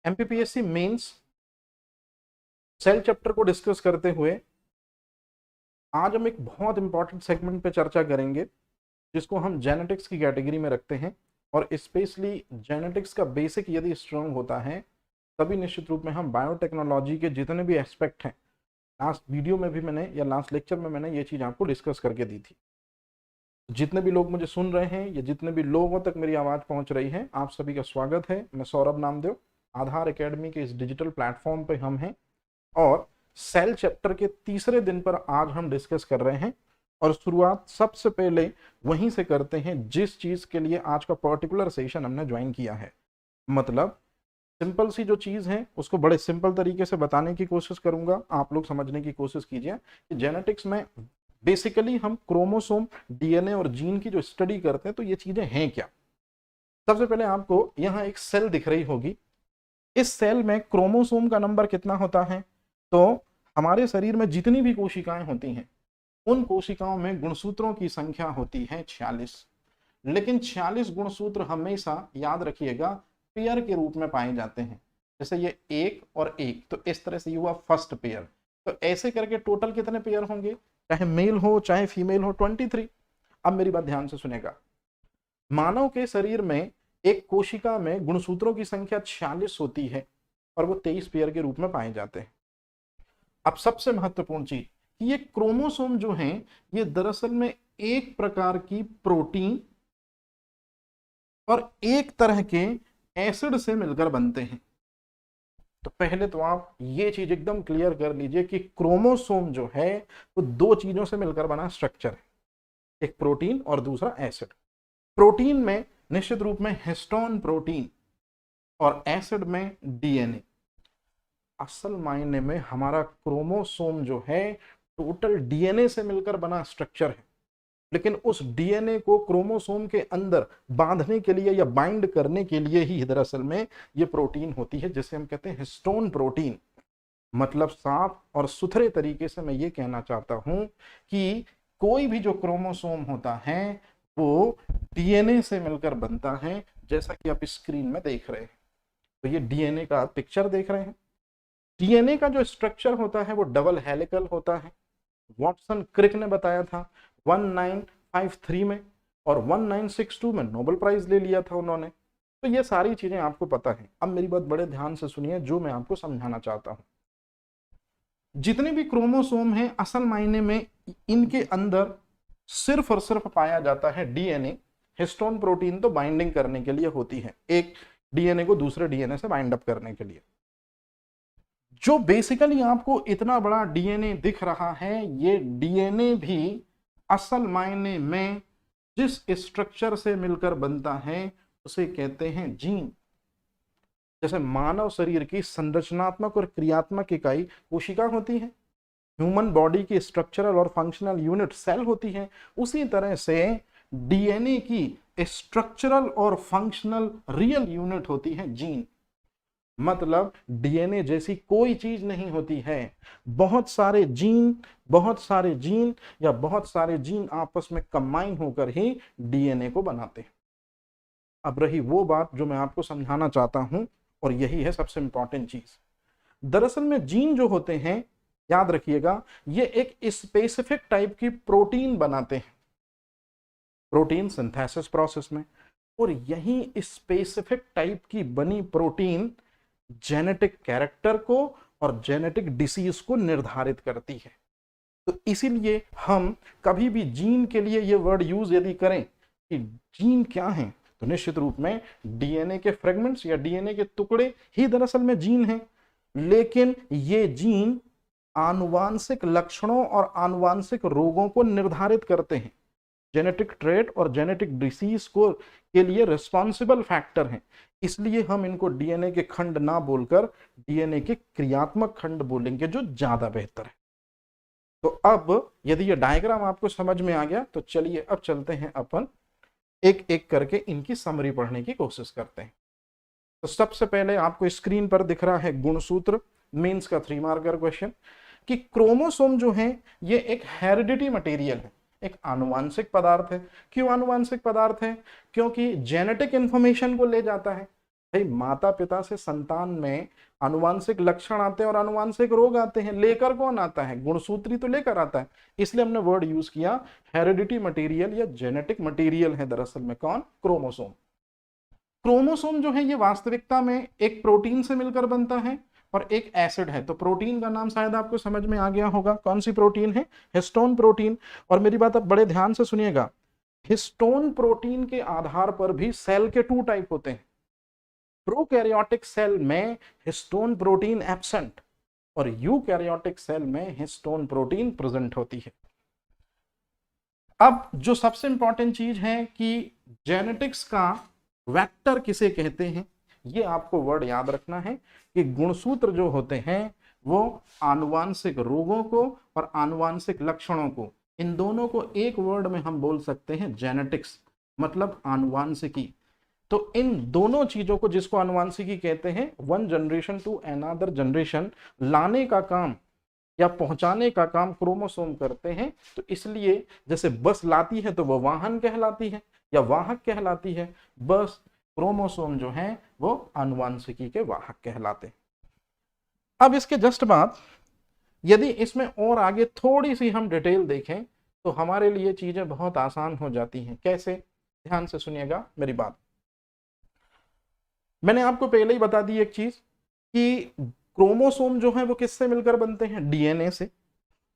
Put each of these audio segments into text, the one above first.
MPPSC mains cell chapter को discuss करते हुए आज हम एक बहुत इंपॉर्टेंट सेगमेंट पे चर्चा करेंगे जिसको हम जेनेटिक्स की कैटेगरी में रखते हैं। और स्पेशली जेनेटिक्स का बेसिक यदि स्ट्रांग होता है तभी निश्चित रूप में हम बायोटेक्नोलॉजी के जितने भी एस्पेक्ट हैं, लास्ट वीडियो में भी मैंने या लास्ट लेक्चर में मैंने ये चीज़ आपको डिस्कस करके दी थी। जितने भी लोग मुझे सुन रहे हैं या जितने भी लोगों तक मेरी आवाज़ पहुंच रही है, आप सभी का स्वागत है। मैं सौरभ नामदेव, आधार एकेडमी के इस डिजिटल प्लेटफॉर्म पे हम हैं और सेल चैप्टर के तीसरे दिन पर आज हम डिस्कस कर रहे हैं। और शुरुआत सबसे पहले वहीं से करते हैं जिस चीज के लिए आज का पर्टिकुलर सेशन हमने ज्वाइन किया है। मतलब सिंपल सी जो चीज है उसको बड़े सिंपल तरीके से बताने की कोशिश करूंगा, आप लोग समझने की कोशिश कीजिए कि जेनेटिक्स में बेसिकली हम क्रोमोसोम, डीएनए और जीन की जो स्टडी करते हैं तो ये चीजें हैं क्या। सबसे पहले आपको यहाँ एक सेल दिख रही होगी। इस सेल में क्रोमोसोम का नंबर कितना होता है? तो हमारे शरीर में जितनी भी कोशिकाएं होती हैं उन कोशिकाओं में गुणसूत्रों की संख्या होती है 46। लेकिन 46 गुणसूत्र हमेशा याद रखिएगा पेयर के रूप में पाए जाते हैं। जैसे ये एक और एक, तो इस तरह से ये हुआ फर्स्ट पेयर। तो ऐसे करके टोटल कितने पेयर होंगे, चाहे मेल हो चाहे फीमेल हो? 23। अब मेरी बात ध्यान से सुनेगा। मानव के शरीर में एक कोशिका में गुणसूत्रों की संख्या 46 होती है और वो 23 पेयर के रूप में पाए जाते हैं। अब सबसे महत्वपूर्ण चीज, ये क्रोमोसोम जो हैं ये दरअसल में एक प्रकार की प्रोटीन और एक तरह के एसिड से मिलकर बनते हैं। तो पहले तो आप ये चीज एकदम क्लियर कर लीजिए कि क्रोमोसोम जो है वो दो चीजों से मिलकर बना स्ट्रक्चर है, एक प्रोटीन और दूसरा एसिड। प्रोटीन में निश्चित रूप में हिस्टोन प्रोटीन और एसिड में डीएनए। असल मायने में हमारा क्रोमोसोम जो है टोटल डीएनए से मिलकर बना स्ट्रक्चर है, लेकिन उस डीएनए को क्रोमोसोम के अंदर बांधने के लिए या बाइंड करने के लिए ही दरअसल में ये प्रोटीन होती है जिसे हम कहते हैं हिस्टोन प्रोटीन। मतलब साफ और सुथरे तरीके से मैं ये कहना चाहता हूं कि कोई भी जो क्रोमोसोम होता है वो डीएनए से मिलकर बनता है, जैसा कि आप स्क्रीन में देख रहे हैं। तो ये डीएनए का पिक्चर देख रहे हैं। डीएनए का जो स्ट्रक्चर होता है वो डबल हेलिकल होता है। वॉटसन क्रिक ने बताया था 1953 में, और 1962 में नोबेल प्राइज ले लिया था उन्होंने। तो ये सारी चीजें आपको पता है। अब मेरी बात बड़े ध्यान से सुनिए जो मैं आपको समझाना चाहता हूं। जितने भी क्रोमोसोम हैं असल मायने में इनके अंदर सिर्फ और सिर्फ पाया जाता है डीएनए। हिस्टोन प्रोटीन तो बाइंडिंग करने के लिए होती है, एक डीएनए को दूसरे डीएनए से बाइंड अप करने के लिए। जो बेसिकली आपको इतना बड़ा डीएनए दिख रहा है, ये डीएनए भी असल मायने में जिस स्ट्रक्चर से मिलकर बनता है उसे कहते हैं जीन। जैसे मानव शरीर की संरचनात्मक और क्रियात्मक इकाई कोशिका होती है, ह्यूमन बॉडी की स्ट्रक्चरल और फंक्शनल यूनिट सेल होती है, उसी तरह से डीएनए की स्ट्रक्चरल और फंक्शनल रियल यूनिट होती है जीन। मतलब डीएनए जैसी कोई चीज नहीं होती है। बहुत सारे जीन या बहुत सारे जीन आपस में कंबाइन होकर ही डीएनए को बनाते हैं। अब रही वो बात जो मैं आपको समझाना चाहता हूं, और यही है सबसे इंपॉर्टेंट चीज। दरअसल में जीन जो होते हैं, याद रखिएगा, ये एक स्पेसिफिक टाइप की प्रोटीन बनाते हैं प्रोटीन सिंथेसिस प्रोसेस में। और यही स्पेसिफिक टाइप की बनी प्रोटीन जेनेटिक कैरेक्टर को और जेनेटिक डिसीज को निर्धारित करती है। तो इसीलिए हम कभी भी जीन के लिए ये वर्ड यूज यदि करें कि जीन क्या है, तो निश्चित रूप में डीएनए के फ्रेगमेंट्स या डीएनए के टुकड़े ही दरअसल में जीन हैं। लेकिन ये जीन आनुवांशिक लक्षणों और आनुवांशिक रोगों को निर्धारित करते हैं। जेनेटिक ट्रेट और जेनेटिक डिसीज को के लिए रिस्पॉन्सिबल फैक्टर हैं। इसलिए हम इनको डीएनए के खंड ना बोलकर डीएनए के क्रियात्मक खंड बोलेंगे, जो ज्यादा बेहतर है। तो अब यदि ये डायग्राम आपको समझ में आ गया तो चलिए अब चलते हैं अपन एक एक करके इनकी समरी पढ़ने की कोशिश करते हैं। तो सबसे पहले आपको स्क्रीन पर दिख रहा है गुणसूत्र, मीन्स का 3 मार्कर क्वेश्चन, कि क्रोमोसोम जो है ये एक हेरिडिटी मटेरियल है, एक आनुवांशिक पदार्थ है। क्यों आनुवांशिक पदार्थ है? क्योंकि जेनेटिक इंफॉर्मेशन को ले जाता है। भाई माता पिता से संतान में आनुवांशिक लक्षण आते हैं और आनुवांशिक रोग आते हैं, लेकर कौन आता है? गुणसूत्री तो लेकर आता है। इसलिए हमने वर्ड यूज किया हेरिडिटी मटेरियल या जेनेटिक मटेरियल है दरअसल में कौन? क्रोमोसोम। क्रोमोसोम जो है ये वास्तविकता में एक प्रोटीन से मिलकर बनता है और एक एसिड है। तो प्रोटीन का नाम शायद आपको समझ में आ गया होगा, कौन सी प्रोटीन है? Histone protein. और मेरी बात आप बड़े ध्यान से सुनिएगा, हिस्टोन प्रोटीन के आधार पर भी सेल के 2 टाइप होते हैं। प्रोकैरियोटिक सेल में हिस्टोन प्रोटीन एब्सेंट और यूकैरियोटिक सेल में हिस्टोन प्रोटीन प्रेजेंट होती है। अब जो सबसे इंपॉर्टेंट चीज है कि जेनेटिक्स का वेक्टर किसे कहते हैं, ये आपको वर्ड याद रखना है कि गुणसूत्र जो होते हैं वो आनुवांशिक रोगों को और आनुवांशिक लक्षणों को, इन दोनों को एक वर्ड में हम बोल सकते हैं जेनेटिक्स, मतलब आनुवांशिकी। तो इन दोनों चीजों को, जिसको आनुवांशिकी कहते हैं, one generation to another generation लाने का काम या पहुंचाने का काम क्रोमोसोम करते हैं। तो इसलिए जैसे बस लाती है तो वह वाहन कहलाती है या वाहक कहलाती है, बस क्रोमोसोम जो है वो आनुवांशिकी के वाहक कहलाते हैं। अब इसके जस्ट बाद यदि इसमें और आगे थोड़ी सी हम डिटेल देखें तो हमारे लिए चीजें बहुत आसान हो जाती हैं। कैसे? ध्यान से सुनिएगा मेरी बात। मैंने आपको पहले ही बता दी एक चीज कि क्रोमोसोम जो है वो किससे मिलकर बनते हैं? डीएनए से।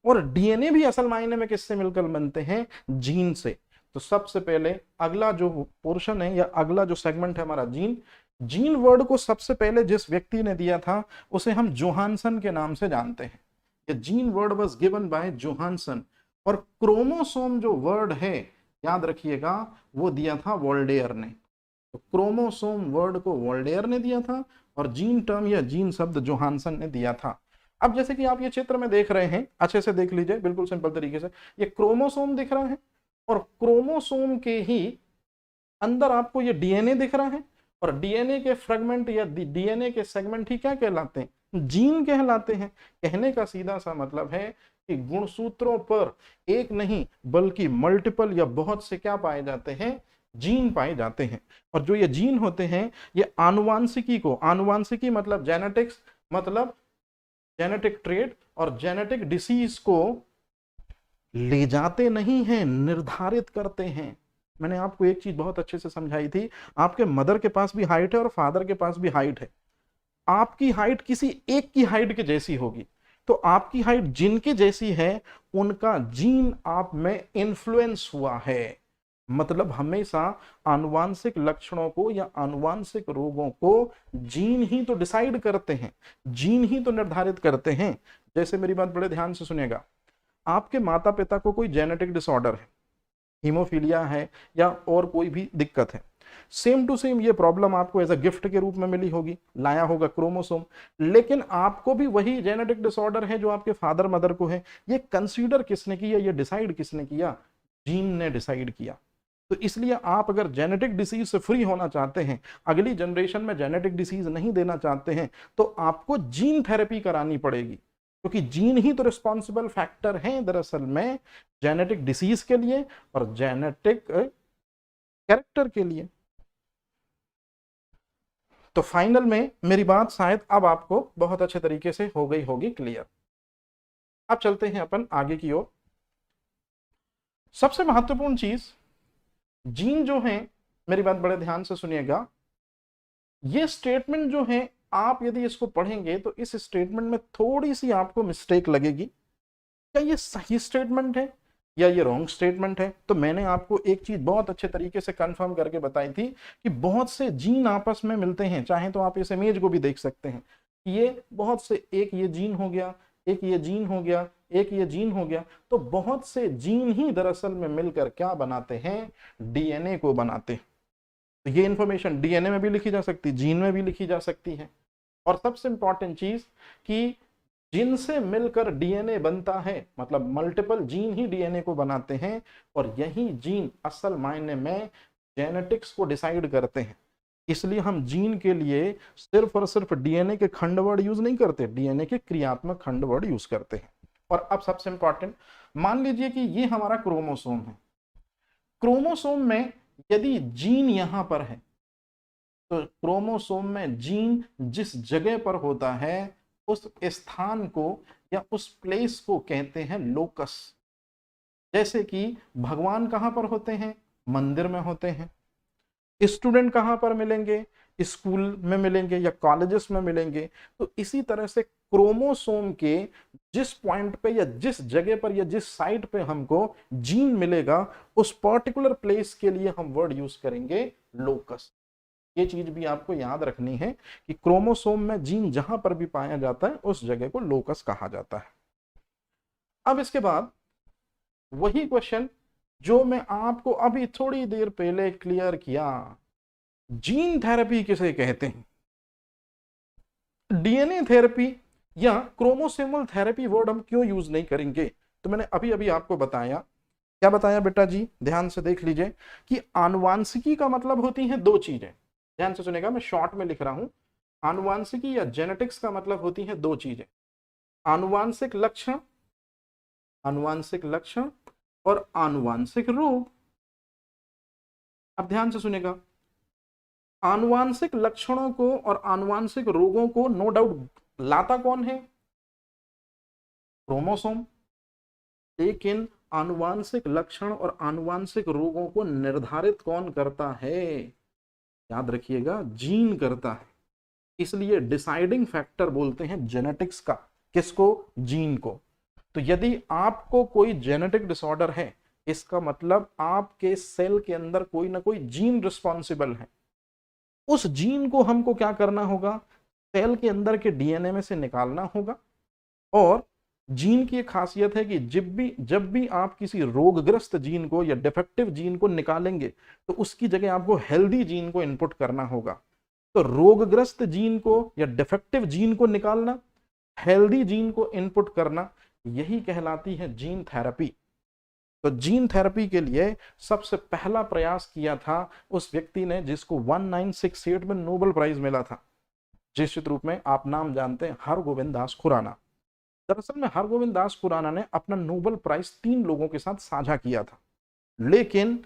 और डीएनए भी असल मायने में किससे मिलकर बनते हैं? जीन से। तो सबसे पहले अगला जो पोर्शन है या अगला जो सेगमेंट है हमारा जीन। जीन वर्ड को सबसे पहले जिस व्यक्ति ने दिया था उसे हम जोहानसन के नाम से जानते हैं। ये gene word was given by Johansson. और क्रोमोसोम जो वर्ड है याद रखिएगा वो दिया था वोल्डेयर ने। तो क्रोमोसोम वर्ड को वोल्डेयर ने दिया था और जीन टर्म या जीन शब्द जोहानसन ने दिया था। अब जैसे कि आप ये चित्र में देख रहे हैं, अच्छे से देख लीजिए बिल्कुल सिंपल तरीके से, ये क्रोमोसोम दिख रहा है और क्रोमोसोम के ही अंदर आपको ये डीएनए दिख रहा है और डीएनए के फ्रेगमेंट या डीएनए के सेगमेंट ही क्या कहलाते हैं? जीन कहलाते हैं। कहने का सीधा सा मतलब है कि गुणसूत्रों पर एक नहीं बल्कि मल्टीपल या बहुत से क्या पाए जाते हैं? जीन पाए जाते हैं। और जो ये जीन होते हैं ये आनुवांशिकी को, आनुवांशिकी मतलब जेनेटिक्स, मतलब जेनेटिक ट्रेड और जेनेटिक डिसीज को ले जाते नहीं हैं, निर्धारित करते हैं। मैंने आपको एक चीज बहुत अच्छे से समझाई थी, आपके मदर के पास भी हाइट है और फादर के पास भी हाइट है। आपकी हाइट किसी एक की हाइट के जैसी होगी, तो आपकी हाइट जिनके जैसी है उनका जीन आप में इन्फ्लुएंस हुआ है। मतलब हमेशा आनुवांशिक लक्षणों को या आनुवांशिक रोगों को जीन ही तो डिसाइड करते हैं, जीन ही तो निर्धारित करते हैं। जैसे मेरी बात बड़े ध्यान से सुनिएगा, आपके माता पिता को कोई जेनेटिक डिसऑर्डर है, हीमोफीलिया है या और कोई भी दिक्कत है, सेम टू सेम ये प्रॉब्लम आपको एज अ गिफ्ट के रूप में मिली होगी, लाया होगा क्रोमोसोम। लेकिन आपको भी वही जेनेटिक डिसऑर्डर है जो आपके फादर मदर को है। ये कंसीडर किसने किया, ये डिसाइड किसने किया? जीन ने डिसाइड किया। तो इसलिए आप अगर जेनेटिक डिसीज से फ्री होना चाहते हैं, अगली जनरेशन में जेनेटिक डिसीज नहीं देना चाहते हैं, तो आपको जीन थेरेपी करानी पड़ेगी, क्योंकि जीन ही तो रिस्पॉन्सिबल फैक्टर हैं दरअसल में जेनेटिक डिसीज के लिए और जेनेटिक कैरेक्टर के लिए। तो फाइनल में मेरी बात शायद अब आपको बहुत अच्छे तरीके से हो गई होगी क्लियर। अब चलते हैं अपन आगे की ओर। सबसे महत्वपूर्ण चीज, जीन जो है, मेरी बात बड़े ध्यान से सुनिएगा, ये स्टेटमेंट जो है आप यदि इसको पढ़ेंगे तो इस स्टेटमेंट में थोड़ी सी आपको मिस्टेक लगेगी। क्या ये सही स्टेटमेंट है या ये रॉन्ग स्टेटमेंट है? तो मैंने आपको एक चीज बहुत अच्छे तरीके से कंफर्म करके बताई थी कि बहुत से जीन आपस में मिलते हैं। चाहे तो आप इस इमेज को भी देख सकते हैं, ये बहुत से, एक ये जीन हो गया, एक ये जीन हो गया, एक ये जीन हो गया। तो बहुत से जीन ही दरअसल में मिलकर क्या बनाते हैं? डीएनए को बनाते हैं। तो ये इंफॉर्मेशन डीएनए में भी लिखी जा सकती है, जीन में भी लिखी जा सकती है। और सबसे इंपॉर्टेंट चीज कि जिनसे मिलकर डीएनए बनता है, मतलब मल्टीपल जीन ही डीएनए को बनाते हैं और यही जीन असल मायने में जेनेटिक्स को डिसाइड करते हैं। इसलिए हम जीन के लिए सिर्फ और सिर्फ डीएनए के खंड वर्ड यूज नहीं करते, डीएनए के क्रियात्मक खंड वर्ड यूज करते हैं। और अब सबसे इंपॉर्टेंट, मान लीजिए कि ये हमारा क्रोमोसोम है। क्रोमोसोम में यदि जीन यहां पर है तो क्रोमोसोम में जीन जिस जगह पर होता है उस स्थान को या उस प्लेस को कहते हैं लोकस। जैसे कि भगवान कहाँ पर होते हैं? मंदिर में होते हैं। स्टूडेंट कहाँ पर मिलेंगे? स्कूल में मिलेंगे या कॉलेजेस में मिलेंगे। तो इसी तरह से क्रोमोसोम के जिस पॉइंट पे या जिस जगह पर या जिस साइट पे हमको जीन मिलेगा उस पर्टिकुलर प्लेस के लिए हम वर्ड यूज करेंगे लोकस। ये चीज भी आपको याद रखनी है कि क्रोमोसोम में जीन जहां पर भी पाया जाता है उस जगह को लोकस कहा जाता है। अब इसके बाद वही क्वेश्चन जो मैं आपको अभी थोड़ी देर पहले क्लियर किया, जीन थेरेपी किसे कहते हैं? डीएनए थेरेपी या क्रोमोसोमल थेरेपी वर्ड हम क्यों यूज नहीं करेंगे? तो मैंने अभी अभी आपको बताया। क्या बताया बेटा जी? ध्यान से देख लीजिए कि आनुवांशिकी का मतलब होती हैं दो चीजें। ध्यान से सुनेगा, मैं शॉर्ट में लिख रहा हूं। आनुवांशिकी या जेनेटिक्स का मतलब होती हैं दो चीजें, आनुवांशिक लक्षण, आनुवांशिक लक्षण और आनुवांशिक रोग। अब ध्यान से सुनेगा, आनुवांशिक लक्षणों को और आनुवांशिक रोगों को नो डाउट लाता कौन है? क्रोमोसोम। लेकिन आनुवांशिक लक्षण और आनुवांशिक रोगों को निर्धारित कौन करता है? याद रखिएगा, जीन करता है। इसलिए डिसाइडिंग फैक्टर बोलते हैं जेनेटिक्स का। किसको? जीन को। तो यदि आपको कोई जेनेटिक डिसऑर्डर है, इसका मतलब आपके सेल के अंदर कोई ना कोई जीन रिस्पॉन्सिबल है। उस जीन को हमको क्या करना होगा? सेल के अंदर के डीएनए में से निकालना होगा। और जीन की एक खासियत है कि जब भी आप किसी रोगग्रस्त जीन को या डिफेक्टिव जीन को निकालेंगे तो उसकी जगह आपको हेल्दी जीन को इनपुट करना होगा। तो रोगग्रस्त जीन को या डिफेक्टिव जीन को निकालना, हेल्दी जीन को इनपुट करना, यही कहलाती है जीन थेरेपी। तो जीन थेरेपी के लिए सबसे पहला प्रयास किया था उस व्यक्ति ने जिसको 1968 में नोबेल प्राइज मिला था। निश्चित रूप में आप नाम जानते हैं, हरगोविंद दास खुराना। दरअसल में हरगोविंद दास खुराना ने अपना नोबेल प्राइज 3 लोगों के साथ साझा किया था, लेकिन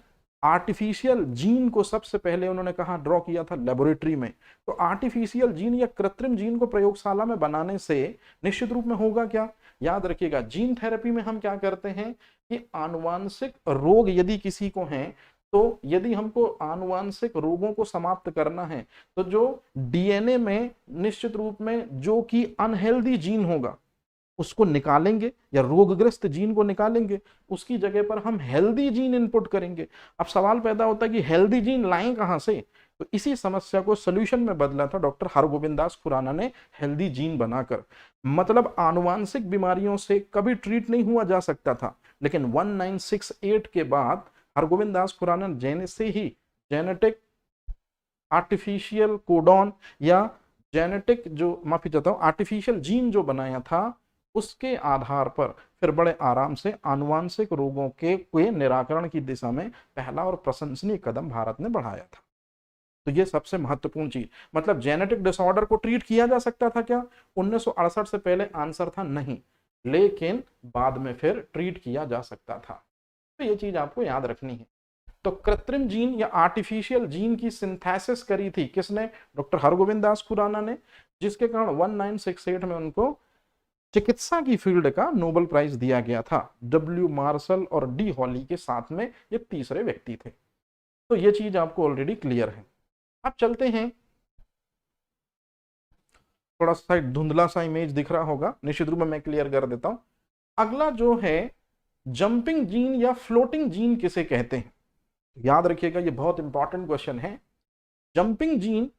आर्टिफिशियल जीन को सबसे पहले उन्होंने कहा ड्रॉ किया था लेबोरेटरी में। तो आर्टिफिशियल जीन या कृत्रिम जीन को प्रयोगशाला में बनाने से निश्चित रूप में होगा क्या? याद रखिएगा, जीन थेरेपी में हम क्या करते हैं कि आनुवांशिक रोग यदि किसी को हैं, तो यदि हमको आनुवांशिक रोगों को समाप्त करना है तो जो डीएनए में निश्चित रूप में जो कि अनहेल्दी जीन होगा उसको निकालेंगे या रोगग्रस्त जीन को निकालेंगे, उसकी जगह पर हम हेल्दी जीन इनपुट करेंगे। अब सवाल पैदा होता है कि हेल्दी जीन लाएं कहां से? तो इसी समस्या को सोल्यूशन में बदला था डॉक्टर हरगोविंद दास खुराना ने हेल्दी जीन बनाकर। मतलब आनुवांशिक बीमारियों से कभी ट्रीट नहीं हुआ जा सकता था, लेकिन 1968 के बाद हरगोविंद दास खुराना जैसे ही जेनेटिक आर्टिफिशियल कोडॉन या जेनेटिक जो माफी चाहता हूं आर्टिफिशियल जीन जो बनाया था, उसके आधार पर फिर बड़े आराम से आनुवांशिक रोगों के निराकरण की दिशा में पहला और प्रशंसनीय कदम भारत ने बढ़ाया था। तो ये सबसे महत्वपूर्ण चीज, मतलब जेनेटिक डिसऑर्डर को ट्रीट किया जा सकता था क्या? 1968 से पहले आंसर था नहीं, लेकिन बाद में फिर ट्रीट किया जा सकता था। तो ये चीज आपको याद रखनी है। तो कृत्रिम जीन या आर्टिफिशियल जीन की सिंथेसिस करी थी किसने? डॉक्टर हरगोविंद दास खुराना ने, जिसके कारण 1968 में उनको चिकित्सा की फील्ड का नोबेल प्राइज दिया गया था। डब्ल्यू मार्शल और डी हॉली के साथ में ये तीसरे व्यक्ति थे। तो ये चीज आपको ऑलरेडी क्लियर है। अब चलते हैं, थोड़ा सा धुंधला सा इमेज दिख रहा होगा, निश्चित रूप में मैं क्लियर कर देता हूं। अगला जो है जंपिंग जीन या फ्लोटिंग जीन किसे कहते हैं? याद रखिएगा, ये बहुत इंपॉर्टेंट क्वेश्चन है। जंपिंग जीन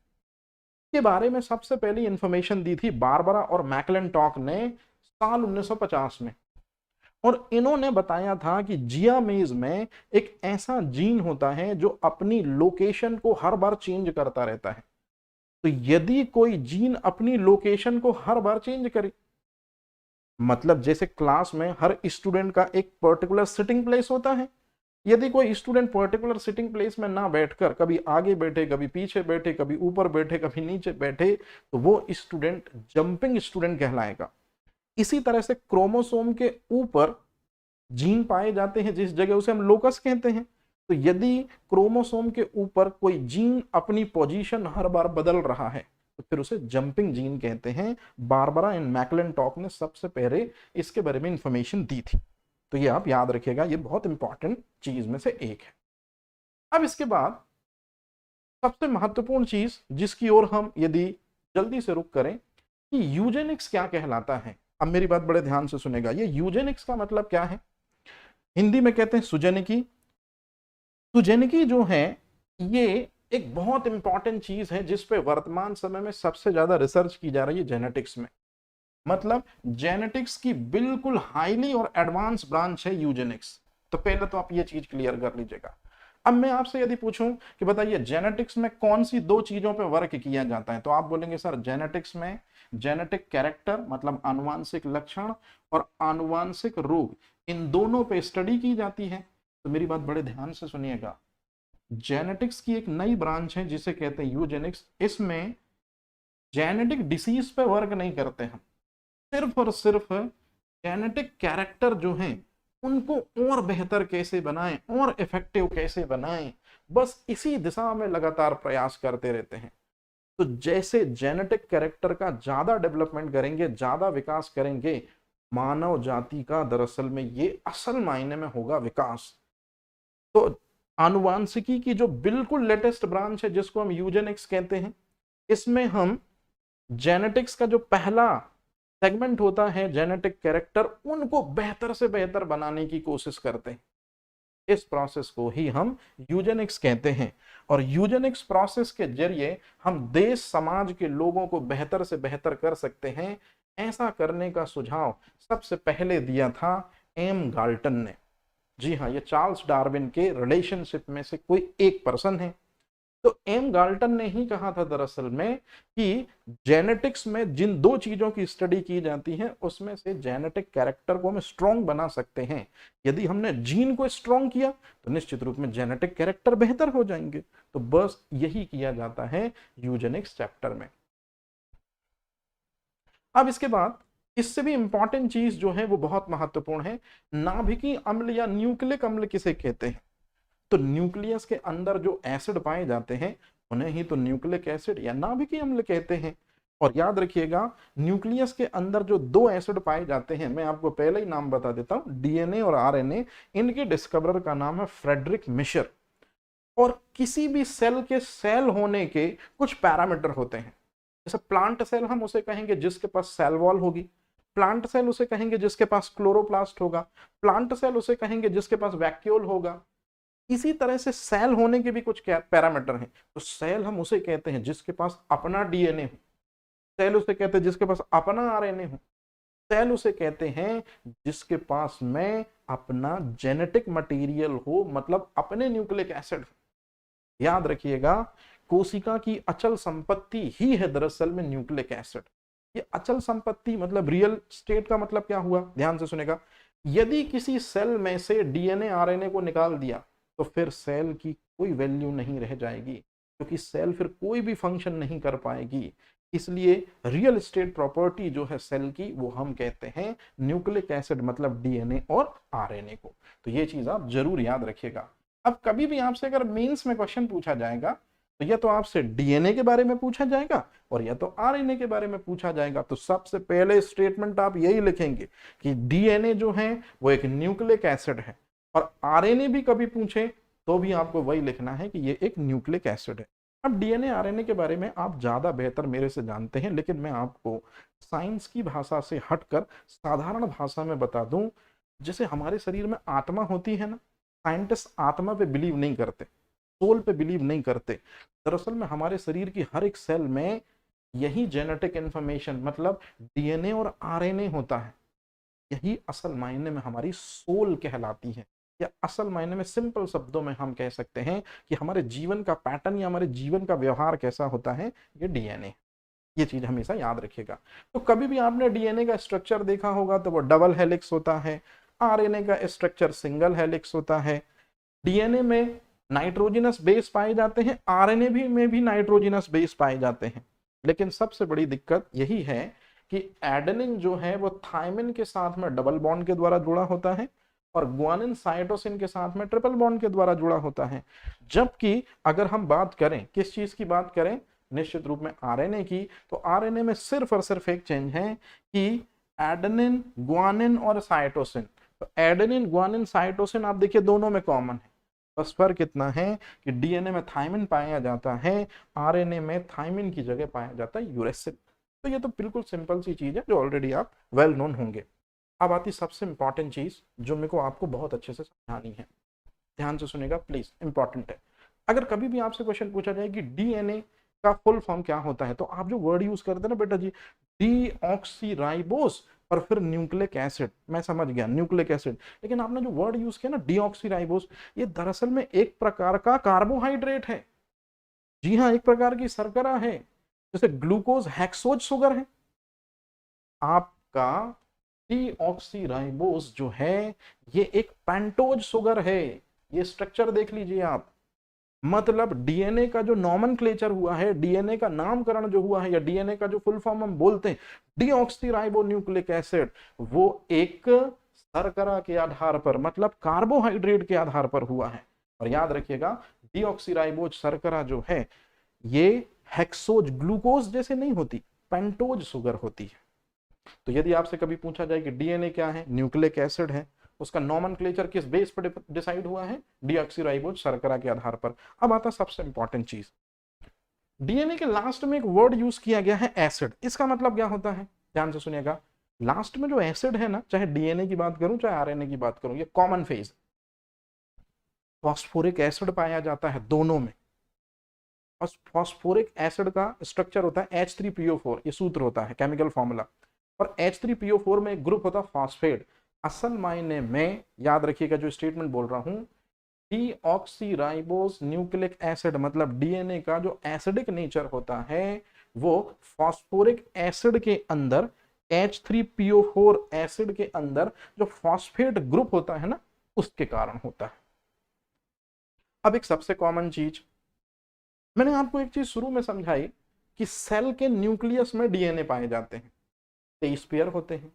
के बारे में सबसे पहली इंफॉर्मेशन दी थी बारबरा और मैकलेंटॉक ने साल 1950 में, और इन्होंने बताया था कि जियामेज में एक ऐसा जीन होता है जो अपनी लोकेशन को हर बार चेंज करता रहता है। तो यदि कोई जीन अपनी लोकेशन को हर बार चेंज करे, मतलब जैसे क्लास में हर स्टूडेंट का एक पर्टिकुलर सिटिंग प्लेस होता है, यदि कोई स्टूडेंट पर्टिकुलर सिटिंग प्लेस में ना बैठकर कभी आगे बैठे, कभी पीछे बैठे, कभी ऊपर बैठे, कभी नीचे बैठे, तो वो स्टूडेंट जंपिंग स्टूडेंट कहलाएगा। इसी तरह से क्रोमोसोम के ऊपर जीन पाए जाते हैं जिस जगह, उसे हम लोकस कहते हैं। तो यदि क्रोमोसोम के ऊपर कोई जीन अपनी पोजीशन हर बार बदल रहा है तो फिर उसे जंपिंग जीन कहते हैं। बारबरा एंड मैकलिंटॉक ने सबसे पहले इसके बारे में इंफॉर्मेशन दी थी। तो ये आप याद रखिएगा, ये बहुत इंपॉर्टेंट चीज में से एक है। अब इसके बाद सबसे महत्वपूर्ण चीज जिसकी ओर हम यदि जल्दी से रुक करें कि यूजेनिक्स क्या कहलाता है। अब मेरी बात बड़े ध्यान से सुनेगा, ये यूजेनिक्स का मतलब क्या है? हिंदी में कहते हैं सुजेनिकी। सुजेनिकी जो है ये एक बहुत इंपॉर्टेंट चीज है जिस पे वर्तमान समय में सबसे ज्यादा रिसर्च की जा रही है जेनेटिक्स में। मतलब जेनेटिक्स की बिल्कुल हाईली और एडवांस ब्रांच है यूजेनिक्स। तो पहले तो आप ये चीज क्लियर कर लीजिएगा। अब मैं आपसे यदि पूछूं कि बताइए जेनेटिक्स में कौन सी दो चीजों पे वर्क किया जाता है, तो आप बोलेंगे सर जेनेटिक्स में जेनेटिक कैरेक्टर मतलब आनुवांशिक लक्षण और आनुवांशिक रोग, इन दोनों पे स्टडी की जाती है। तो मेरी बात बड़े ध्यान से सुनिएगा, जेनेटिक्स की एक नई ब्रांच है जिसे कहते हैं यूजेनिक्स। इसमें जेनेटिक डिसीज पे वर्क नहीं करते हम, सिर्फ और सिर्फ जेनेटिक कैरेक्टर जो हैं उनको और बेहतर कैसे बनाएं और इफेक्टिव कैसे बनाएं, बस इसी दिशा में लगातार प्रयास करते रहते हैं। तो जैसे जेनेटिक कैरेक्टर का ज्यादा डेवलपमेंट करेंगे, ज्यादा विकास करेंगे, मानव जाति का दरअसल में ये असल मायने में होगा विकास। तो आनुवांशिकी की जो बिल्कुल लेटेस्ट ब्रांच है जिसको हम यूजेनिक्स कहते हैं, इसमें हम जेनेटिक्स का जो पहला सेगमेंट होता है जेनेटिक कैरेक्टर, उनको बेहतर से बेहतर बनाने की कोशिश करते हैं। इस प्रोसेस को ही हम यूजेनिक्स कहते हैं। और यूजेनिक्स प्रोसेस के जरिए हम देश समाज के लोगों को बेहतर से बेहतर कर सकते हैं। ऐसा करने का सुझाव सबसे पहले दिया था एम गाल्टन ने। जी हाँ, ये चार्ल्स डार्विन के रिलेशनशिप में से कोई एक पर्सन है। तो एम गाल्टन ने ही कहा था दरअसल में कि जेनेटिक्स में जिन दो चीजों की स्टडी की जाती है उसमें से जेनेटिक कैरेक्टर को हम स्ट्रॉन्ग बना सकते हैं। यदि हमने जीन को स्ट्रॉन्ग किया तो निश्चित रूप में जेनेटिक कैरेक्टर बेहतर हो जाएंगे। तो बस यही किया जाता है यूजेनिक्स चैप्टर में। अब इसके बाद इससे भी इंपॉर्टेंट चीज जो है वो बहुत महत्वपूर्ण है, नाभिकीय अम्ल या न्यूक्लिक अम्ल किसे कहते हैं। तो न्यूक्लियस के अंदर जो एसिड पाए जाते हैं उन्हें ही तो न्यूक्लिक एसिड या नाभिकीय अम्ल कहते हैं। और याद रखिएगा, न्यूक्लियस के अंदर जो दो एसिड पाए जाते हैं, मैं आपको पहले ही नाम बता देता हूं, डीएनए और आरएनए, इनके डिस्कवरर का नाम है फ्रेडरिक मिशर। और किसी भी सेल के सेल होने के कुछ पैरामीटर होते हैं। जैसे प्लांट सेल हम उसे कहेंगे जिसके पास सेल वॉल होगी, प्लांट सेल उसे कहेंगे जिसके पास क्लोरोप्लास्ट होगा, प्लांट सेल उसे कहेंगे जिसके पास वैक्यूल होगा। इसी तरह से सेल होने के भी कुछ पैरामीटर हैं। तो सेल हम उसे कहते हैं जिसके पास अपना डीएनए हो, सेल उसे कहते हैं जिसके पास अपना आरएनए हो, सेल उसे कहते हैं जिसके पास में अपना जेनेटिक मटेरियल हो, मतलब अपने न्यूक्लिक एसिड हो। याद रखिएगा, कोशिका की अचल संपत्ति ही है दरअसल में न्यूक्लिक एसिड। ये अचल संपत्ति मतलब रियल स्टेट का मतलब क्या हुआ, ध्यान से सुनेगा। यदि किसी सेल में से डीएनए आरएनए को निकाल दिया तो फिर सेल की कोई वैल्यू नहीं रह जाएगी, क्योंकि सेल फिर कोई भी फंक्शन नहीं कर पाएगी। इसलिए रियल स्टेट प्रॉपर्टी जो है सेल की, वो हम कहते हैं न्यूक्लिक एसिड मतलब डीएनए और आरएनए को। तो ये चीज आप जरूर याद रखिएगा। अब कभी भी आपसे अगर मेंस में क्वेश्चन पूछा जाएगा तो या तो आपसे डीएनए के बारे में पूछा जाएगा और या तो आरएनए के बारे में पूछा जाएगा। तो सबसे पहले स्टेटमेंट आप यही लिखेंगे कि डीएनए जो है वो एक न्यूक्लिक एसिड है, और आरएनए भी कभी पूछे तो भी आपको वही लिखना है कि ये एक न्यूक्लिक एसिड है। अब डीएनए आरएनए के बारे में आप ज्यादा बेहतर मेरे से जानते हैं, लेकिन मैं आपको साइंस की भाषा से हटकर साधारण भाषा में बता दूं। जैसे हमारे शरीर में आत्मा होती है ना, साइंटिस्ट आत्मा पे बिलीव नहीं करते, सोल पे बिलीव नहीं करते। दरअसल में हमारे शरीर की हर एक सेल में यही जेनेटिक इंफॉर्मेशन मतलब डीएनए और आरएनए होता है। यही असल मायने में हमारी सोल कहलाती है, या असल मायने में सिंपल शब्दों में हम कह सकते हैं कि हमारे जीवन का पैटर्न या हमारे जीवन का व्यवहार कैसा होता है, ये डीएनए। ये चीज हमेशा याद रखिएगा। तो कभी भी आपने डीएनए का स्ट्रक्चर देखा होगा तो वो डबल हेलिक्स होता है, आरएनए का स्ट्रक्चर सिंगल हेलिक्स होता है। डीएनए में नाइट्रोजनस बेस पाए जाते हैं, आरएनए भी में भी नाइट्रोजनस बेस पाए जाते हैं। लेकिन सबसे बड़ी दिक्कत यही है कि एडेनिन जो है वो थायमिन के साथ में डबल बॉन्ड के द्वारा जुड़ा होता है, और ग्वानिन साइटोसिन के साथ में ट्रिपल बॉन्ड के द्वारा जुड़ा होता है। जबकि अगर हम बात करें किस चीज की बात करें, निश्चित रूप में आरएनए की, तो आरएनए में सिर्फ और सिर्फ एक चेंज है कि एडेनिन, ग्वानिन और साइटोसिन। तो एडेनिन, ग्वानिन, साइटोसिन आप देखिए दोनों में कॉमन है, बस फर्क इतना है कि डीएनए में थायमिन पाया जाता है, आरएनए में थायमिन की जगह पाया जाता है यूरेसिल। तो ये तो बिल्कुल सिंपल सी चीज है जो ऑलरेडी आप वेल नोन होंगे। अब आती सबसे इंपॉर्टेंट चीज जो मेरे को आपको बहुत अच्छे से समझानी है, ध्यान से सुनेगा प्लीज, इंपॉर्टेंट है। अगर कभी भी आपसे क्वेश्चन पूछा जाए कि डीएनए का फुल फॉर्म क्या होता है, तो आप जो वर्ड यूज करते हैं ना बेटा जी, डीऑक्सीराइबोस और फिर न्यूक्लिक एसिड, मैं समझ गया न्यूक्लिक एसिड, लेकिन आपने जो वर्ड यूज किया ना डीऑक्सीराइबोस, ये दरअसल में एक प्रकार का कार्बोहाइड्रेट है। जी हाँ, एक प्रकार की शर्करा है, जैसे ग्लूकोज हेक्सोज शुगर है। आपका डीऑक्सीराइबोस जो है ये एक पेंटोज शुगर है। ये स्ट्रक्चर देख लीजिए आप, मतलब डीएनए का जो नॉमेनक्लेचर हुआ है, डीएनए का नामकरण जो हुआ है, या डीएनए का जो फुल फॉर्म हम बोलते हैं डीऑक्सीराइबोन्यूक्लिक एसिड, वो एक शर्करा के आधार पर, मतलब कार्बोहाइड्रेट के आधार पर हुआ है। और याद रखिएगा डीऑक्सीराइबोज शर्करा जो है ये हेक्सोज ग्लूकोज जैसे नहीं होती, पेंटोज शुगर होती है। तो यदि आपसे कभी पूछा जाए कि डीएनए क्या है, न्यूक्लिक एसिड है, उसका नॉमेनक्लेचर किस बेस पर डिसाइड हुआ है, डीऑक्सीराइबोज शर्करा के आधार पर। अब आता सबसे इंपॉर्टेंट चीज, डीएनए के लास्ट में एक वर्ड यूज किया गया है एसिड। इसका मतलब क्या होता है, ध्यान से सुनिएगा। लास्ट में जो एसिड है ना, चाहे डीएनए की बात करूं चाहे आरएनए की बात करूं, ये कॉमन फेज, फॉस्फोरिक एसिड पाया जाता है दोनों में। और फॉस्फोरिक एसिड का स्ट्रक्चर होता है H3PO4, ये सूत्र होता है, केमिकल फॉर्मूला। और H3PO4 में एक ग्रुप होता है फॉस्फेट। असल मायने में याद रखिएगा जो स्टेटमेंट बोल रहा हूं, डीऑक्सीराइबोस न्यूक्लिक एसिड मतलब डीएनए का जो एसिडिक नेचर होता है वो फॉस्फोरिक एसिड के अंदर, H3PO4 एसिड के अंदर जो फॉस्फेट ग्रुप होता है ना, उसके कारण होता है। अब एक सबसे कॉमन चीज, मैंने आपको एक चीज शुरू में समझाई कि सेल के न्यूक्लियस में डीएनए पाए जाते हैं, 23 पेयर होते हैं।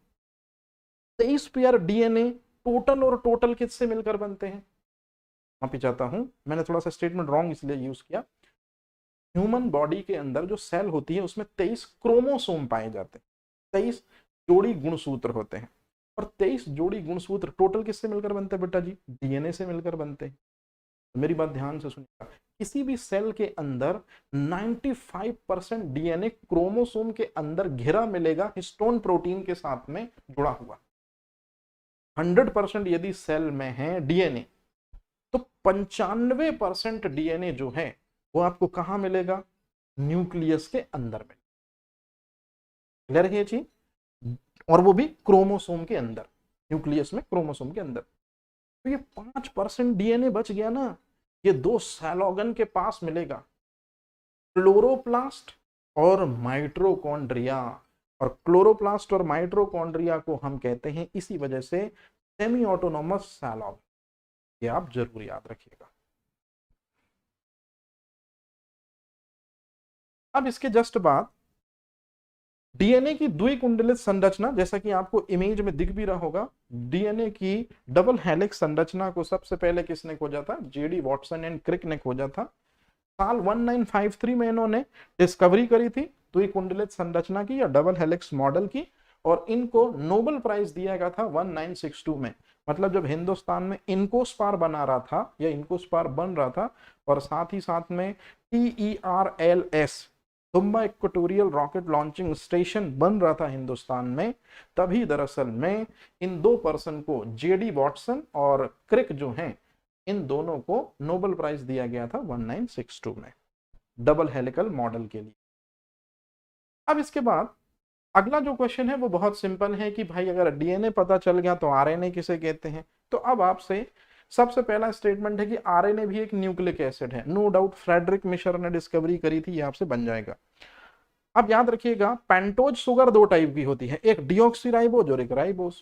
23 पेयर डीएनए टोटल और टोटल किससे मिलकर बनते हैं, माफी चाहता हूं मैंने थोड़ा सा स्टेटमेंट रॉन्ग इसलिए यूज किया। ह्यूमन बॉडी के अंदर जो सेल होती है उसमें 23 क्रोमोसोम पाए जाते हैं, 23 जोड़ी गुणसूत्र होते हैं। और 23 जोड़ी गुणसूत्र टोटल किससे मिलकर बनते हैं बेटा जी, डीएनए से मिलकर बनते हैं। तो मेरी बात ध्यान से सुनिएगा, किसी भी सेल के अंदर 95% डीएनए क्रोमोसोम के अंदर घिरा मिलेगा, हिस्टोन प्रोटीन के साथ में जुड़ा हुआ। 100% यदि सेल में है डीएनए, तो 95% डीएनए जो है वो आपको कहां मिलेगा, न्यूक्लियस के अंदर में। क्लियर है ये चीज, और वो भी क्रोमोसोम के अंदर, न्यूक्लियस में क्रोमोसोम के अंदर। तो ये 5% डीएनए बच गया ना, ये दो सेल ऑर्गन के पास मिलेगा, क्लोरोप्लास्ट और माइटोकॉन्ड्रिया। और क्लोरोप्लास्ट और माइटोकॉन्ड्रिया को हम कहते हैं इसी वजह से सेमी ऑटोनोमस सेल ऑर्गन, ये आप जरूर याद रखिएगा। अब इसके जस्ट बाद डीएनए की द्विकुंडलित संरचना, जैसा कि आपको इमेज में दिख भी रहा होगा, डीएनए की डबल हेलिक्स संरचना को सबसे पहले किसने खोजा था, जेडी वॉटसन एंड क्रिक ने खोजा था। साल 1953 में इन्होंने डिस्कवरी करी थी द्विकुंडलित संरचना की या डबल हेलिक्स मॉडल की, और इनको नोबेल प्राइज दिया गया था 1962 में। मतलब जब हिंदुस्तान में इनकोस्पार बना रहा था या इनकोस्पार बन रहा था, और साथ ही साथ में TERLS Thumba equatorial rocket launching station बन रहा था हिंदुस्तान में, तभी दरअसल में इन दो पर्सन को, जेडी वॉटसन और क्रिक जो हैं, इन दोनों को नोबेल प्राइज दिया गया था 1962 में डबल हेलिकल मॉडल के लिए। अब इसके बाद अगला जो क्वेश्चन है वो बहुत सिंपल है कि भाई अगर डीएनए पता चल गया तो आरएनए किसे कहते हैं। तो अब आपसे सबसे पहला स्टेटमेंट है कि आरएनए भी एक न्यूक्लिक एसिड है, नो डाउट फ्रेडरिक मिशर ने डिस्कवरी करी थी, ये आपसे बन जाएगा। अब याद रखिएगा पेंटोज शुगर दो टाइप की होती है, एक डीऑक्सीराइबोज और एक राइबोज।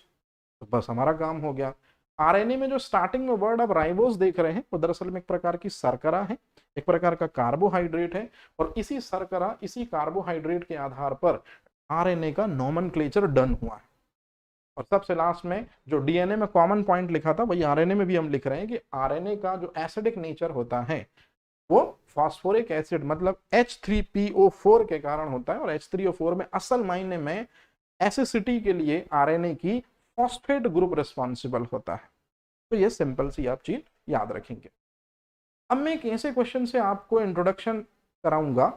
तो बस हमारा काम हो गया। आरएनए में जो स्टार्टिंग में वर्ड आप राइबोज देख रहे हैं वो दरअसल में एक प्रकार की शर्करा है, एक प्रकार का कार्बोहाइड्रेट है, और इसी शर्करा, इसी कार्बोहाइड्रेट के आधार पर आरएनए का नॉमेनक्लेचर डन हुआ है। और सबसे लास्ट में जो डीएनए में कॉमन पॉइंट लिखा था वही आरएनए में भी हम लिख रहे हैं कि आरएनए का जो एसिडिक नेचर होता है वो फास्फोरिक एसिड मतलब H3PO4 के कारण होता है, और H3O4 में असल मायने में एसिडिटी के लिए आरएनए की फॉस्फेट ग्रुप रिस्पॉन्सिबल होता है। तो ये सिंपल सी आप चीज याद रखेंगे। अब मैं एक ऐसे क्वेश्चन से आपको इंट्रोडक्शन कराऊंगा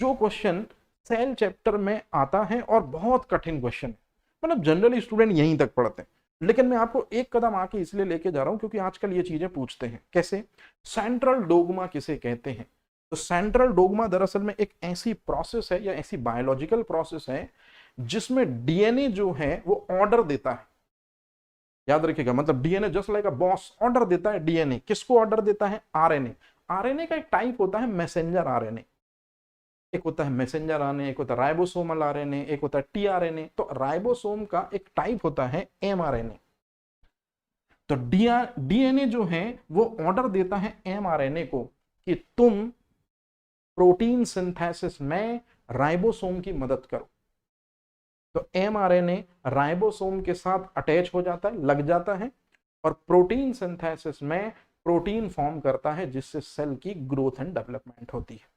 जो क्वेश्चन सेल चैप्टर में आता है और बहुत कठिन क्वेश्चन है, मतलब जनरली स्टूडेंट यहीं तक पढ़ते हैं, लेकिन मैं आपको एक कदम आके इसलिए लेके जा रहा हूं क्योंकि आजकल ये चीजें पूछते हैं। कैसे? सेंट्रल डोगमा किसे कहते हैं? तो सेंट्रल डोगमा दरअसल में एक ऐसी प्रोसेस है या ऐसी बायोलॉजिकल प्रोसेस है जिसमें डीएनए जो है वो ऑर्डर देता है। याद रखिएगा, मतलब DNA just like a boss order देता है। डीएनए किसको ऑर्डर देता है? आरएनए। आरएनए का एक टाइप होता है मैसेंजर आरएनए, एक होता है मैसेंजर आरएनए, एक होता है राइबोसोमल आरएनए, एक होता है टीआरएनए। तो राइबोसोम का एक टाइप होता है एमआरएनए। तो डीएनए जो है वो ऑर्डर देता है एमआरएनए को कि तुम प्रोटीन सिंथेसिस में राइबोसोम की मदद करो। तो एमआरएनए राइबोसोम के साथ अटैच हो जाता है, लग जाता है, और प्रोटीन सिंथेसिस में प्रोटीन फॉर्म करता है जिससे सेल की ग्रोथ एंड डेवलपमेंट होती है।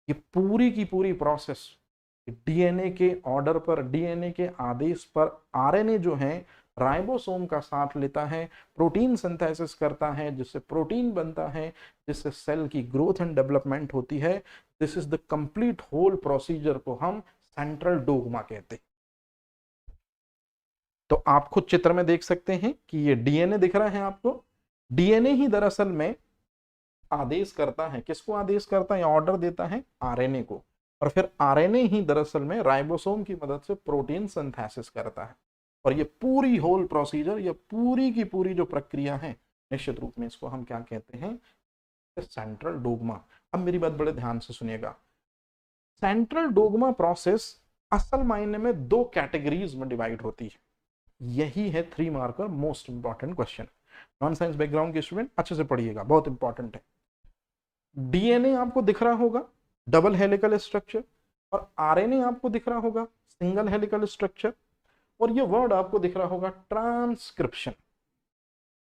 ये पूरी की पूरी प्रोसेस डीएनए के ऑर्डर पर, डीएनए के आदेश पर आरएनए जो है राइबोसोम का साथ लेता है, प्रोटीन सिंथेसिस करता है जिससे प्रोटीन बनता है, जिससे सेल की ग्रोथ एंड डेवलपमेंट होती है। This is the complete whole procedure को हम सेंट्रल डोगमा कहते हैं। तो आप खुद चित्र में देख सकते हैं कि ये डीएनए दिख रहा है आपको। डीएनए ही दरअसल में आदेश करता है, किसको आदेश करता है? ऑर्डर देता है आरएनए को, और फिर आरएनए ही दरअसल में राइबोसोम की मदद से प्रोटीन सिंथेसिस करता है। और ये पूरी होल प्रोसीजर, ये पूरी की पूरी जो प्रक्रिया है, निश्चित रूप में इसको हम क्या कहते हैं? Central dogma. अब मेरी बात बड़े ध्यान से सुनिएगा। सेंट्रल डोगमा प्रोसेस असल मायने में दो कैटेगरीज में डिवाइड होती है। यही है 3 marker most important question. Non science background के स्टूडेंट अच्छे से पढ़िएगा, बहुत इंपॉर्टेंट है। डीएनए आपको दिख रहा होगा डबल हेलिकल स्ट्रक्चर, और आरएनए आपको दिख रहा होगा सिंगल हेलिकल स्ट्रक्चर, और ये वर्ड आपको दिख रहा होगा ट्रांसक्रिप्शन।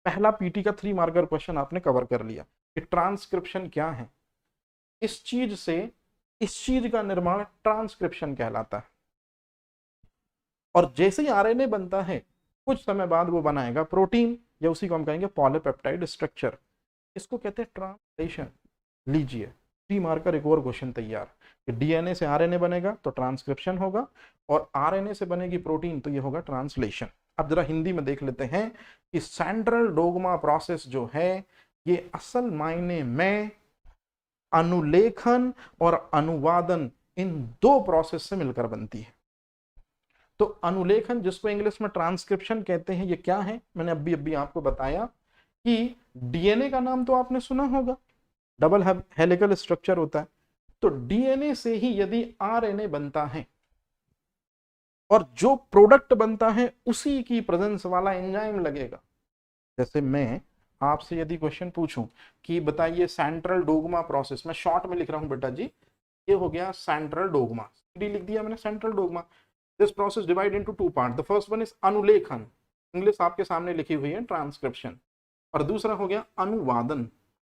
पहला पीटी का 3 मार्कर क्वेश्चन आपने कवर कर लिया कि ट्रांसक्रिप्शन क्या है। इस चीज से इस चीज का निर्माण ट्रांसक्रिप्शन कहलाता है। और जैसे ही आरएनए बनता है कुछ समय बाद वो बनाएगा प्रोटीन, या उसी को हम कहेंगे पॉलीपेप्टाइड स्ट्रक्चर। इसको कहते हैं ट्रांसलेशन। लीजिए 3 मार्कर एक और क्वेश्चन तैयार कि डीएनए से आरएनए बनेगा तो ट्रांसक्रिप्शन होगा, और आरएनए से बनेगी प्रोटीन तो ये होगा ट्रांसलेशन। अब जरा हिंदी में देख लेते हैं कि सेंट्रल डोगमा प्रोसेस जो है ये असल मायने में अनुलेखन और अनुवादन इन दो प्रोसेस से मिलकर बनती है। तो अनुलेखन, जिसको इंग्लिश में ट्रांसक्रिप्शन कहते हैं, ये क्या है? मैंने अभी आपको बताया कि डीएनए का नाम तो आपने सुना होगा, डबल हेलिकल स्ट्रक्चर होता है। तो डीएनए से ही यदि आरएनए बनता है और जो प्रोडक्ट बनता है उसी की प्रेजेंस वाला एंजाइम लगेगा। जैसे मैं आपसे यदि क्वेश्चन पूछूं कि बताइए सेंट्रल डोगमा प्रोसेस, मैं शॉर्ट में लिख रहा हूं बेटा जी, ये हो गया सेंट्रल डोगमा, सीडी लिख दिया मैंने central dogma. This process divide into 2 part. The first one is अनुलेखन, इंग्लिश आपके सामने लिखी हुई है ट्रांसक्रिप्शन, और दूसरा हो गया अनुवादन।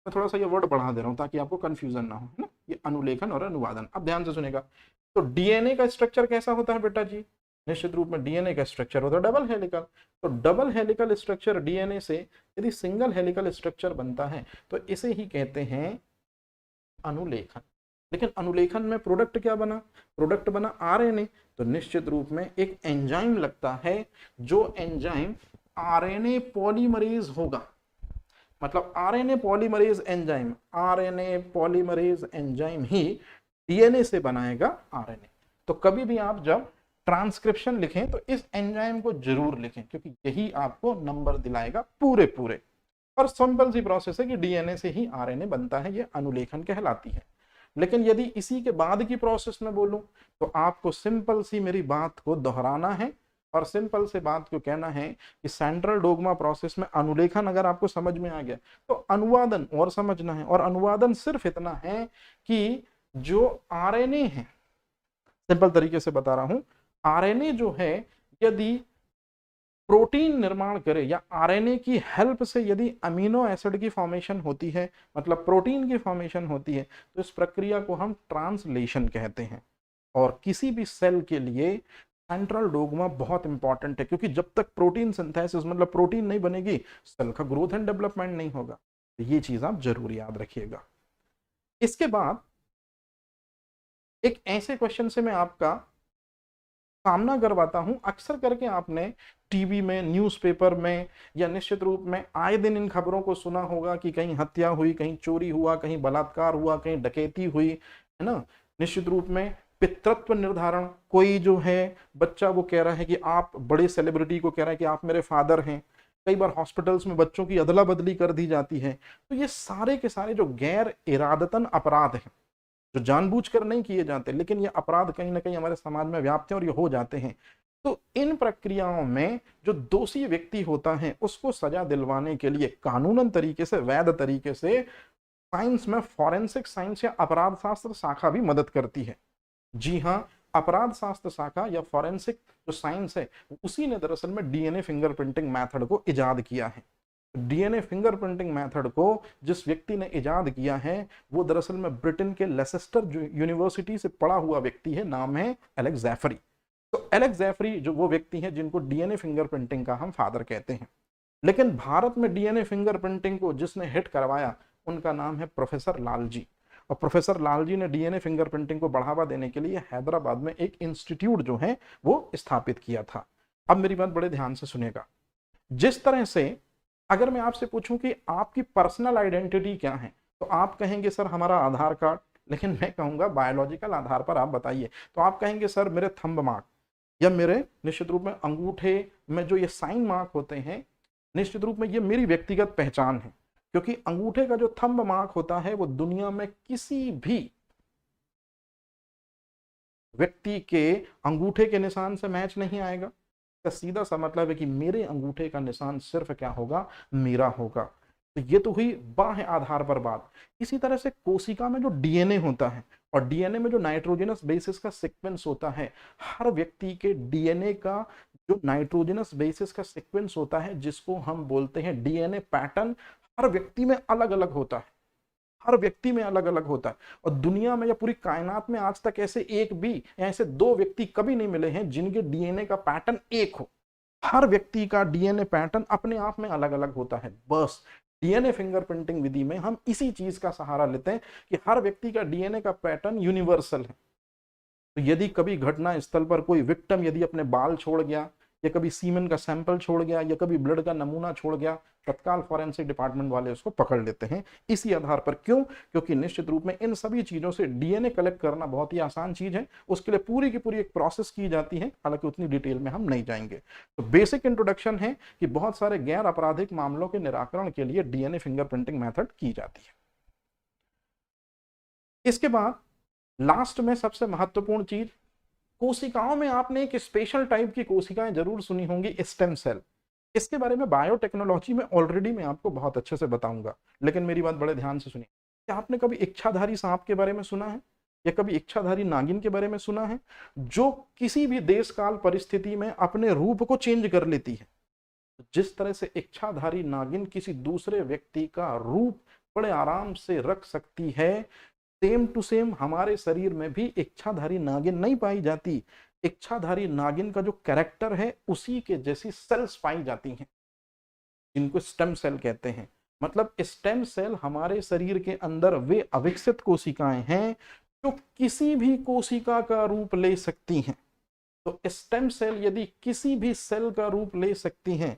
मैं थोड़ा सा ये वर्ड बढ़ा दे रहा हूं ताकि आपको कंफ्यूजन ना हो, है ना, ये अनुलेखन और अनुवादन। अब ध्यान से सुनेगा। तो डीएनए का स्ट्रक्चर कैसा होता है बेटा जी? निश्चित रूप में डीएनए का स्ट्रक्चर होता है डबल हेलिकल। तो डबल हेलिकल स्ट्रक्चर डीएनए से यदि सिंगल हेलिकल स्ट्रक्चर बनता है तो इसे ही कहते हैं अनुलेखन। लेकिन अनुलेखन में प्रोडक्ट क्या बना? प्रोडक्ट बना आरएनए। तो निश्चित रूप में एक एंजाइम लगता है, जो एंजाइम आरएनए पॉलीमरेज होगा। मतलब RNA polymerase enzyme, RNA polymerase enzyme ही डीएनए से बनाएगा आरएनए। तो कभी भी आप जब ट्रांसक्रिप्शन लिखें तो इस एंजाइम को जरूर लिखें, क्योंकि यही आपको नंबर दिलाएगा पूरे पूरे। और सिंपल सी प्रोसेस है कि डीएनए से ही आरएनए बनता है, ये अनुलेखन कहलाती है। लेकिन यदि इसी के बाद की प्रोसेस में बोलूं तो आपको सिंपल सी मेरी बात को दोहराना है और सिंपल से बात को कहना है कि सेंट्रल डोगमा प्रोसेस में अनुलेखन अगर आपको समझ में आ गया तो अनुवादन और समझना है। और अनुवादन सिर्फ इतना है कि जो आरएनए है, सिंपल तरीके से बता रहा हूं, आरएनए जो है यदि प्रोटीन निर्माण करे या आरएनए की हेल्प से यदि अमीनो एसिड की फॉर्मेशन होती है, मतलब प्रोटीन की फॉर्मेशन होती है, तो इस प्रक्रिया को हम ट्रांसलेशन कहते हैं। और किसी भी सेल के लिए सेंट्रल डोग्मा बहुत इंपॉर्टेंट है, क्योंकि जब तक प्रोटीन सिंथेसिस मतलब प्रोटीन नहीं बनेगी, सेल का ग्रोथ एंड डेवलपमेंट नहीं होगा। तो ये चीज आप जरूर याद रखिएगा। इसके बाद एक ऐसे क्वेश्चन से मैं आपका सामना करवाता हूं, अक्सर करके आपने टीवी में, न्यूज़पेपर में या निश्चित रूप में आए दिन इन खबरों को सुना होगा कि कहीं हत्या हुई, कहीं चोरी हुआ, कहीं बलात्कार हुआ, कहीं डकैती हुई, है ना। निश्चित रूप में पितृत्व निर्धारण, कोई जो है बच्चा वो कह रहा है कि आप बड़े सेलिब्रिटी को कह रहा है कि आप मेरे फादर हैं। कई बार हॉस्पिटल्स में बच्चों की अदला बदली कर दी जाती है। तो ये सारे के सारे जो गैर इरादतन अपराध हैं, जो जानबूझकर नहीं किए जाते, लेकिन ये अपराध कहीं ना कहीं हमारे समाज में व्याप्त हैं और ये हो जाते हैं। तो इन प्रक्रियाओं में जो दोषी व्यक्ति होता है उसको सजा दिलवाने के लिए कानूनन तरीके से, वैध तरीके से साइंस में फॉरेंसिक साइंस या अपराध शास्त्र शाखा भी मदद करती है। जी हाँ, अपराध शास्त्र शाखा या फॉरेंसिक जो साइंस है, उसी ने दरअसल में डीएनए फिंगरप्रिंटिंग मेथड को इजाद किया है। डीएनए फिंगरप्रिंटिंग मेथड को जिस व्यक्ति ने इजाद किया है वो दरअसल में ब्रिटेन के लेसेस्टर यूनिवर्सिटी से पढ़ा हुआ व्यक्ति है, नाम है एलेक्स ज़ैफरी। तो एलेक्स ज़ैफरी जो वो व्यक्ति है जिनको डीएनए फिंगरप्रिंटिंग का हम फादर कहते हैं। लेकिन भारत में डीएनए फिंगरप्रिंटिंग को जिसने हिट करवाया उनका नाम है प्रोफेसर लालजी। और प्रोफेसर लालजी ने डीएनए फिंगरप्रिंटिंग को बढ़ावा देने के लिए हैदराबाद में एक इंस्टीट्यूट जो है वो स्थापित किया था। अब मेरी बात बड़े ध्यान से सुनिएगा। जिस तरह से अगर मैं आपसे पूछूं कि आपकी पर्सनल आइडेंटिटी क्या है, तो आप कहेंगे सर हमारा आधार कार्ड, लेकिन मैं कहूंगा बायोलॉजिकल आधार पर आप बताइए, तो आप कहेंगे सर मेरे थंब मार्क या मेरे निश्चित रूप में अंगूठे में जो ये साइन मार्क होते हैं, निश्चित रूप में ये मेरी व्यक्तिगत पहचान है। क्योंकि अंगूठे का जो थंब मार्क होता है वो दुनिया में किसी भी व्यक्ति के अंगूठे के निशान से मैच नहीं आएगा। का सीधा सा मतलब है कि मेरे अंगूठे का निशान सिर्फ क्या होगा, मेरा होगा। तो ये तो हुई बाह्य आधार पर बात। इसी तरह से कोशिका में जो डीएनए होता है और डीएनए में जो नाइट्रोजनस बेसिस का सीक्वेंस होता है, हर व्यक्ति के डीएनए का जो नाइट्रोजनस बेसिस का सीक्वेंस होता है जिसको हम बोलते हैं डीएनए पैटर्न, हर व्यक्ति में अलग अलग होता है। हर व्यक्ति में अलग अलग होता है। और दुनिया में या पूरी कायनात में आज तक ऐसे एक भी या ऐसे दो व्यक्ति कभी नहीं मिले हैं जिनके डीएनए का पैटर्न एक हो। हर व्यक्ति का डीएनए पैटर्न अपने आप में अलग अलग होता है। बस डीएनए फिंगरप्रिंटिंग विधि में हम इसी चीज का सहारा लेते हैं कि हर व्यक्ति का डीएनए का पैटर्न यूनिवर्सल है। तो यदि कभी घटना स्थल पर कोई विक्टिम यदि अपने बाल छोड़ गया या कभी सीमेन का सैंपल छोड़ गया या कभी ब्लड का नमूना छोड़ गया, तत्काल फॉरेंसिक डिपार्टमेंट वाले उसको पकड़ लेते हैं इसी आधार पर। क्यों? क्योंकि निश्चित रूप में इन सभी चीजों से डीएनए कलेक्ट करना बहुत ही आसान चीज है। उसके लिए पूरी की पूरी एक प्रोसेस की जाती है, हालांकि उतनी डिटेल में हम नहीं जाएंगे। तो बेसिक इंट्रोडक्शन है कि बहुत सारे गैर आपराधिक मामलों के निराकरण के लिए डीएनए फिंगरप्रिंटिंग मेथड की जाती है। इसके बाद लास्ट में सबसे महत्वपूर्ण चीज, कोशिकाओं में आपने एक स्पेशल टाइप की कोशिकाएं जरूर सुनी होंगी, स्टेम सेल। इसके बारे में बायोटेक्नोलॉजी में ऑलरेडी मैं आपको बहुत अच्छे से बताऊंगा, लेकिन मेरी बात बड़े ध्यान से सुनिए। क्या आपने कभी इच्छाधारी सांप के बारे में सुना है या कभी इच्छाधारी नागिन के बारे में सुना है, जो किसी भी देश काल परिस्थिति में अपने रूप को चेंज कर लेती है? जिस तरह से इच्छाधारी नागिन किसी दूसरे व्यक्ति का रूप बड़े आराम से रख सकती है, सेम टू सेम हमारे शरीर में भी इच्छाधारी नागिन नहीं पाई जाती। इच्छाधारी नागिन का जो कैरेक्टर है उसी के जैसी सेल्स पाई जाती हैं, जिनको स्टेम सेल कहते हैं। मतलब स्टेम सेल हमारे शरीर के अंदर वे अविकसित कोशिकाएं हैं जो किसी भी कोशिका का रूप ले सकती हैं। तो स्टेम सेल यदि किसी भी सेल का रूप ले सकती हैं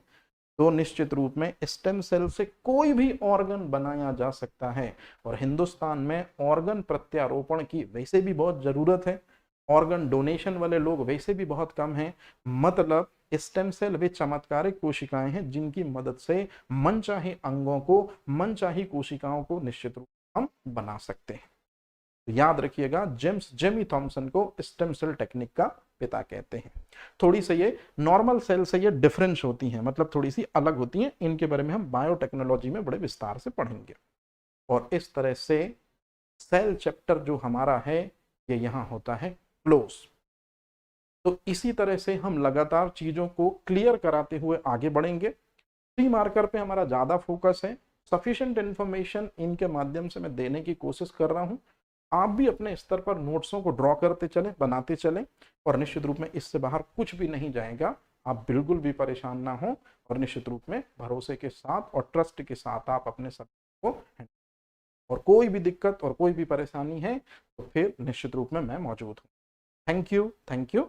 तो निश्चित रूप में स्टेम सेल से कोई भी ऑर्गन बनाया जा सकता है। और हिंदुस्तान में ऑर्गन प्रत्यारोपण की वैसे भी बहुत जरूरत है, ऑर्गन डोनेशन वाले लोग वैसे भी बहुत कम हैं। मतलब स्टेम सेल वे चमत्कारिक कोशिकाएं हैं जिनकी मदद से मनचाही अंगों को, मनचाही कोशिकाओं को निश्चित रूप से हम बना सकते हैं। तो याद रखिएगा, जेम्स जेमी थॉमसन को स्टेम सेल टेक्निक का पिता कहते हैं। थोड़ी सी ये नॉर्मल सेल से ये डिफरेंस होती हैं, मतलब थोड़ी सी अलग होती हैं। इनके बारे में हम बायोटेक्नोलॉजी में बड़े विस्तार से पढ़ेंगे। और इस तरह से सेल चैप्टर जो हमारा है ये यहाँ होता है क्लोज। तो इसी तरह से हम लगातार चीज़ों को क्लियर कराते हुए आगे बढ़ेंगे। 3 मार्कर पे हमारा ज़्यादा फोकस है। सफिशिएंट इन्फॉर्मेशन इनके माध्यम से मैं देने की कोशिश कर रहा हूँ। आप भी अपने स्तर पर नोट्सों को ड्रॉ करते चलें, बनाते चलें, और निश्चित रूप में इससे बाहर कुछ भी नहीं जाएगा। आप बिल्कुल भी परेशान ना हो, और निश्चित रूप में भरोसे के साथ और ट्रस्ट के साथ आप अपने सब्जेक्ट को, और कोई भी दिक्कत और कोई भी परेशानी है तो फिर निश्चित रूप में मैं मौजूद हूँ। Thank you, thank you.